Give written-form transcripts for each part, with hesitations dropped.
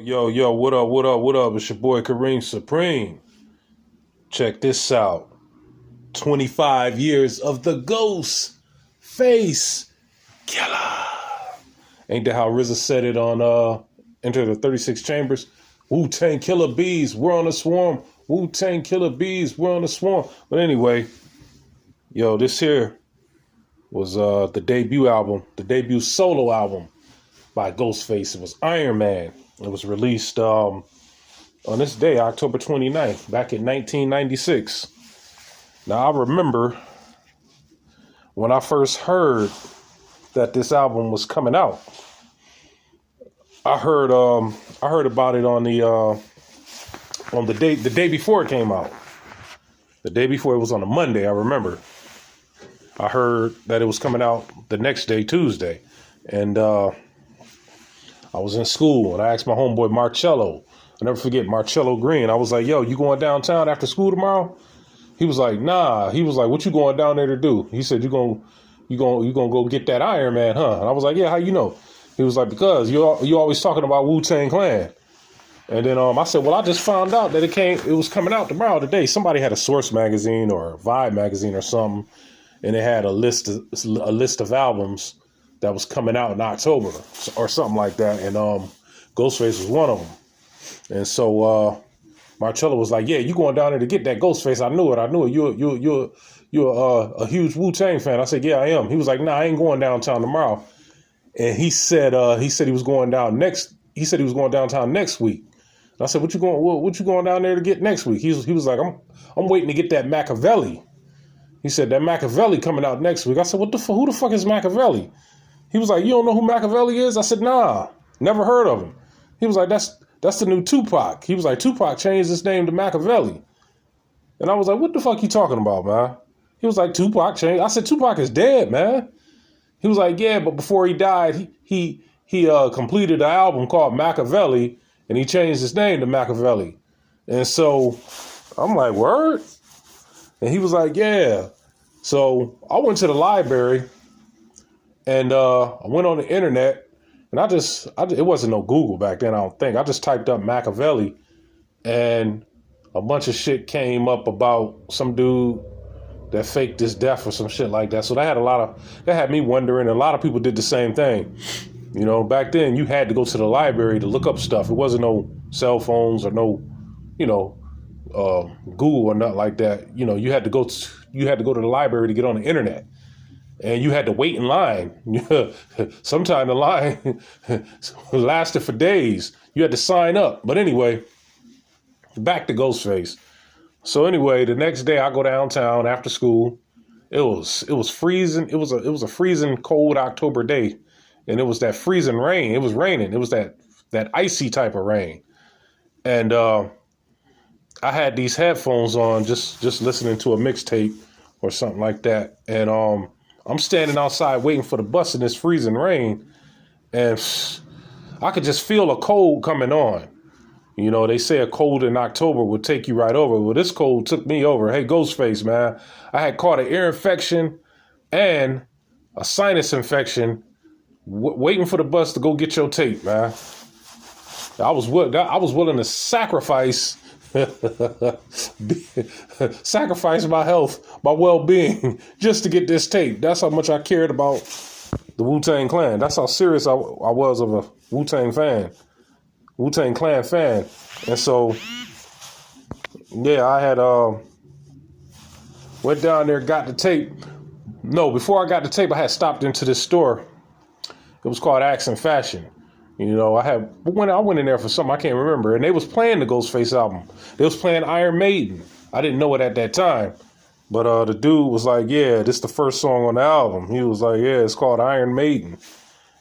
Yo, what up? It's your boy Kareem Supreme. Check this out. 25 years of the ghost face Killa. Ain't that how RZA said it on Enter the 36 Chambers? Wu-Tang Killer Bees, we're on the swarm. Wu-Tang Killer Bees, we're on the swarm. But anyway, this here was the debut solo album by Ghostface. It was Iron Man. It was released on this day, October 29th, back in 1996. Now, I remember when I first heard that this album was coming out. I heard about it on the day before it came out. The day before, it was on a Monday, I remember. I heard that it was coming out the next day, Tuesday. And I was in school and I asked my homeboy Marcello. I'll never forget Marcello Green. I was like, yo, you going downtown after school tomorrow? He was like, nah. He was like, what you going down there to do? He said, you gonna go get that Iron Man, huh? And I was like, yeah, how you know? He was like, because you always talking about Wu-Tang Clan. And then I said, well, I just found out that it was coming out tomorrow today. Somebody had a Source magazine or a Vibe magazine or something, and it had a list of albums that was coming out in October or something like that. And Ghostface was one of them. And so Marcello was like, yeah, you going down there to get that Ghostface. I knew it. You're a huge Wu-Tang fan. I said, yeah, I am. He was like, nah, I ain't going downtown tomorrow. And he said he was going downtown next week. And I said, what you going down there to get next week? He was like, I'm waiting to get that Machiavelli. He said, that Machiavelli coming out next week. I said, who the fuck is Machiavelli? He was like, you don't know who Machiavelli is? I said, nah, never heard of him. He was like, that's the new Tupac. He was like, Tupac changed his name to Machiavelli. And I was like, what the fuck you talking about, man? He was like, Tupac changed. I said, Tupac is dead, man. He was like, yeah, but before he died, he completed an album called Machiavelli, and he changed his name to Machiavelli. And so I'm like, word? And he was like, yeah. So I went to the library and I went on the internet, and it wasn't no Google back then, I don't think. I just typed up Machiavelli, and a bunch of shit came up about some dude that faked his death or some shit like that. So that had me wondering. A lot of people did the same thing. Back then you had to go to the library to look up stuff. It wasn't no cell phones or no, Google or nothing like that. You had to go to the library to get on the internet. And you had to wait in line. Sometimes the line lasted for days. You had to sign up. But anyway, back to Ghostface. So anyway, the next day I go downtown after school. It was freezing. It was a freezing cold October day, and it was that freezing rain. It was raining. It was that icy type of rain, and I had these headphones on, just listening to a mixtape or something like that, and I'm standing outside waiting for the bus in this freezing rain, and I could just feel a cold coming on. They say a cold in October would take you right over. Well, this cold took me over. Hey, Ghostface, man. I had caught an ear infection and a sinus infection waiting for the bus to go get your tape, man. I was willing to sacrifice my health, my well-being, just to get this tape. That's how much I cared about the Wu-Tang Clan. That's how serious I was of a Wu-Tang Clan fan. And so, yeah, I had went down there, got the tape. No, before I got the tape, I had stopped into this store. It was called Axe and Fashion. I went in there for something I can't remember, and they was playing the Ghostface album. They was playing Iron Maiden. I didn't know it at that time, but the dude was like, yeah, this is the first song on the album. He was like, yeah, it's called Iron Maiden.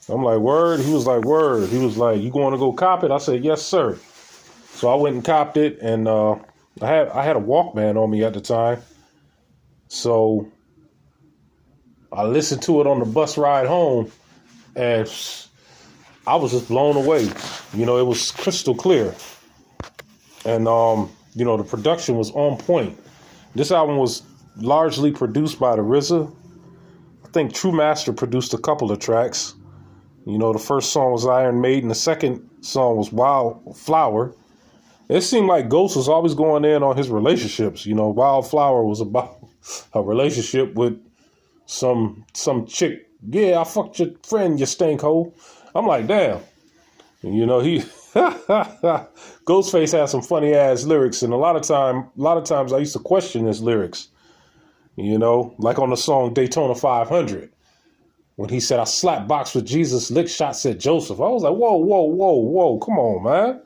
I'm like, word? He was like, word. He was like, you going to go cop it? I said, yes, sir. So I went and copped it, and I had a Walkman on me at the time. So I listened to it on the bus ride home, and I was just blown away. It was crystal clear. And, the production was on point. This album was largely produced by the RZA. I think True Master produced a couple of tracks. You know, the first song was Iron Maiden. The second song was Wildflower. It seemed like Ghost was always going in on his relationships. You know, Wildflower was about a relationship with some chick. Yeah, I fucked your friend, you stinkhole. I'm like, damn. You know, he Ghostface has some funny ass lyrics, and a lot of times I used to question his lyrics. You know, like on the song Daytona 500, when he said, "I slap box with Jesus, lick shots at Joseph." I was like, whoa, come on, man.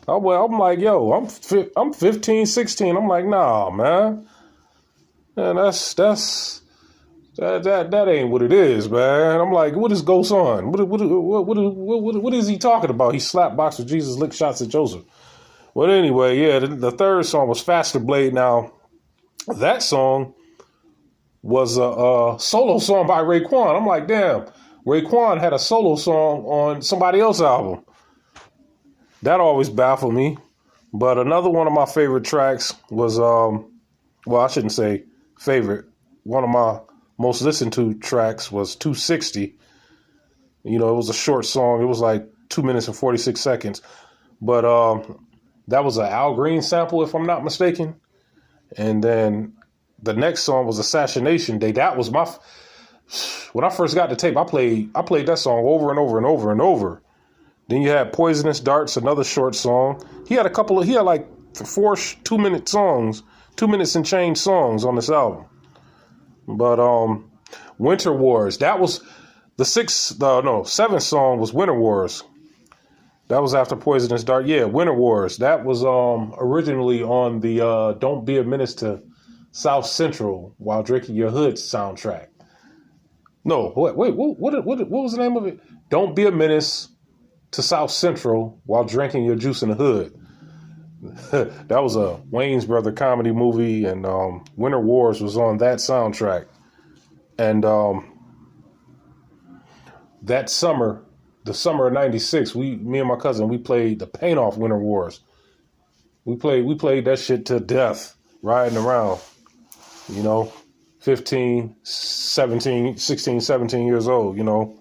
I'm like, yo, I'm 15, 16. I'm like, nah, man. Man, that ain't what it is, man. I'm like, what is Ghost on? What is he talking about? He slapped box with Jesus, lick shots at Joseph. Well, anyway, yeah, the third song was Faster Blade. Now, that song was a solo song by Raekwon. I'm like, damn, Raekwon had a solo song on somebody else's album. That always baffled me. But another one of my favorite tracks was, well, I shouldn't say favorite. One of my most listened to tracks was 260. You know, it was a short song. It was like 2 minutes and 46 seconds. But that was an Al Green sample, if I'm not mistaken. And then the next song was Assassination Day. That was when I first got the tape, I played that song over and over and over and over. Then you had Poisonous Darts, another short song. He had like 4 2-minute songs, 2 minutes and change songs on this album. But Winter Wars, that was the seventh song was Winter Wars. That was after Poisonous Dart. Yeah, Winter Wars. That was originally on the Don't Be a Menace to South Central While Drinking Your Hood soundtrack. No, what was the name of it? Don't Be a Menace to South Central While Drinking Your Juice in the Hood. That was a Wayne's Brother comedy movie, and Winter Wars was on that soundtrack. And that summer, the summer of '96, me and my cousin, we played the paint off Winter Wars. We played that shit to death, riding around, you know, 15, 17, 16, 17 years old, you know.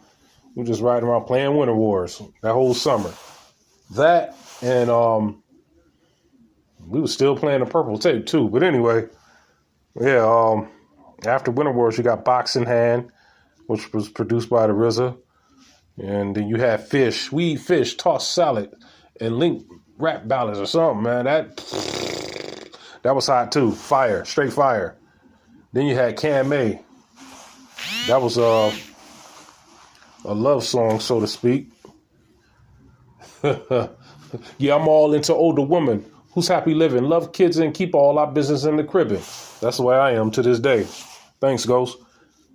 We just riding around playing Winter Wars that whole summer. That and we was still playing the Purple Tape too. But anyway, yeah. After Winter Wars, you got Box in Hand, which was produced by the RZA, and then you had Fish. We Eat Fish, Toss Salad, and Link Rap Ballads or something. Man, that was hot too. Fire, straight fire. Then you had Cam A. That was a love song, so to speak. Yeah, I'm all into older women who's happy living, love kids, and keep all our business in the cribbing. That's the way I am to this day. Thanks, Ghost.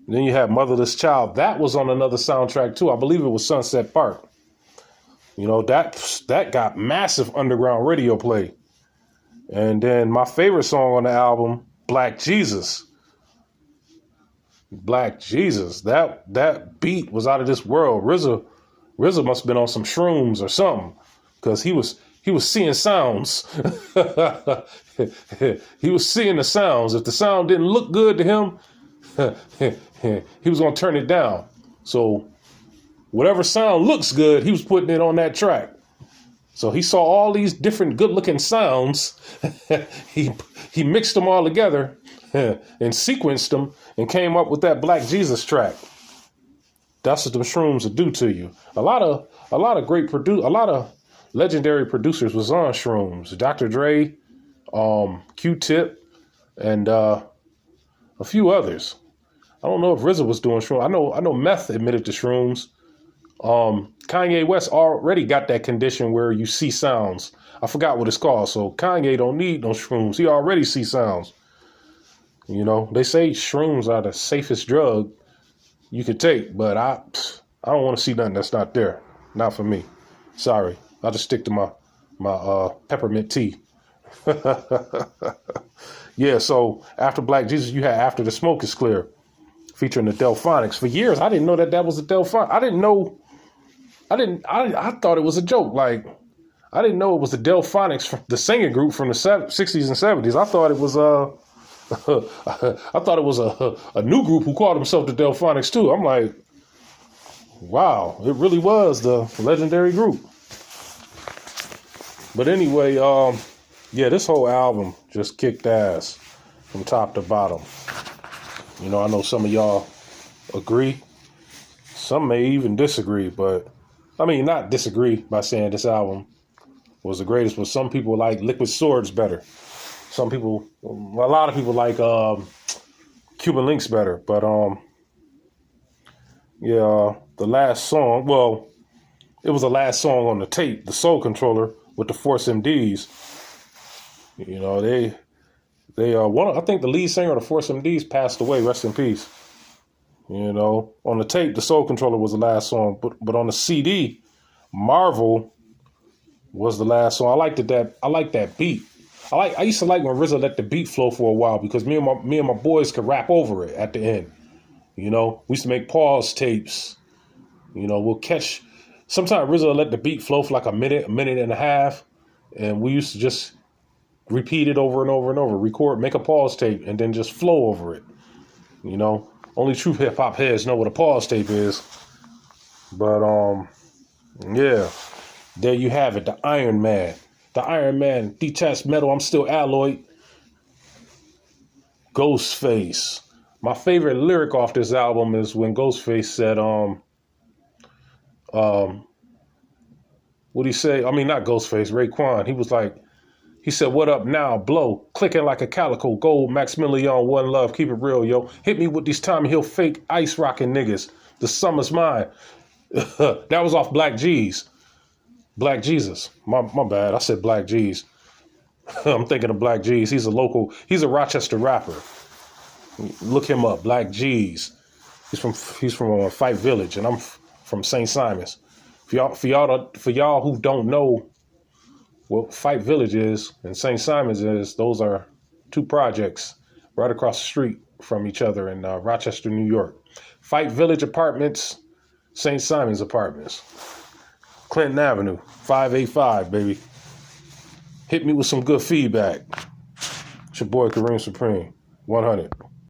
And then you had Motherless Child. That was on another soundtrack too. I believe it was Sunset Park. You know, that got massive underground radio play. And then my favorite song on the album, Black Jesus. Black Jesus. That beat was out of this world. RZA must have been on some shrooms or something, because he was seeing sounds. He was seeing the sounds. If the sound didn't look good to him, he was gonna turn it down. So whatever sound looks good, he was putting it on that track. So he saw all these different good-looking sounds. He mixed them all together and sequenced them and came up with that Black Jesus track. That's what the shrooms will do to you. A lot of legendary producers was on shrooms. Dr. Dre, Q-Tip, and a few others. I don't know if RZA was doing shrooms. I know Meth admitted to shrooms. Kanye West already got that condition where you see sounds. I forgot what it's called. So Kanye don't need no shrooms. He already sees sounds. You know, they say shrooms are the safest drug you could take, but I don't want to see nothing that's not there. Not for me. Sorry. I'll just stick to my peppermint tea. Yeah, so after Black Jesus, you had After the Smoke is Clear, featuring the Delphonics. For years, I didn't know that was the Delphonics. I thought it was a joke. Like, I didn't know it was the Delphonics, the singing group from the 60s and 70s. I thought it was I thought it was a new group who called themselves the Delphonics too. I'm like, Wow, it really was the legendary group. But anyway, yeah, this whole album just kicked ass from top to bottom. You know, I know some of y'all agree. Some may even disagree, but I mean, not disagree by saying this album was the greatest, but some people like Liquid Swords better. Some people, a lot of people like Cuban Links better. But yeah, the last song, well, it was the last song on the tape, The Soul Controller with the Force MDs. You know, they I think the lead singer of the Force MDs passed away, rest in peace. You know, on the tape, The Soul Controller was the last song, but on the CD, Marvel was the last song. I like that beat. I used to like when RZA let the beat flow for a while because me and my boys could rap over it at the end. You know, we used to make pause tapes. You know, we'll catch. Sometimes RZA let the beat flow for like a minute and a half, and we used to just repeat it over and over and over. Record, make a pause tape, and then just flow over it. You know, only true hip hop heads know what a pause tape is. But yeah, there you have it. The Iron Man. The Iron Man, detached metal, I'm still alloyed. Ghostface. My favorite lyric off this album is when Ghostface said, what'd he say? I mean, not Ghostface, Raekwon. He said, what up now, blow, clicking like a calico, gold, Maximilian, one love, keep it real, yo. Hit me with these Tommy Hill fake ice rocking niggas. The summer's mine. That was off Black G's. Black Jesus. My bad. I said Black G's. I'm thinking of Black G's. He's a Rochester rapper. Look him up. Black G's. He's from Fight Village, and I'm from St. Simon's. For y'all who don't know what Fight Village is and St. Simon's is, those are two projects right across the street from each other in Rochester, New York. Fight Village Apartments, St. Simon's Apartments. Clinton Avenue, 585, baby. Hit me with some good feedback. It's your boy Kareem Supreme, 100.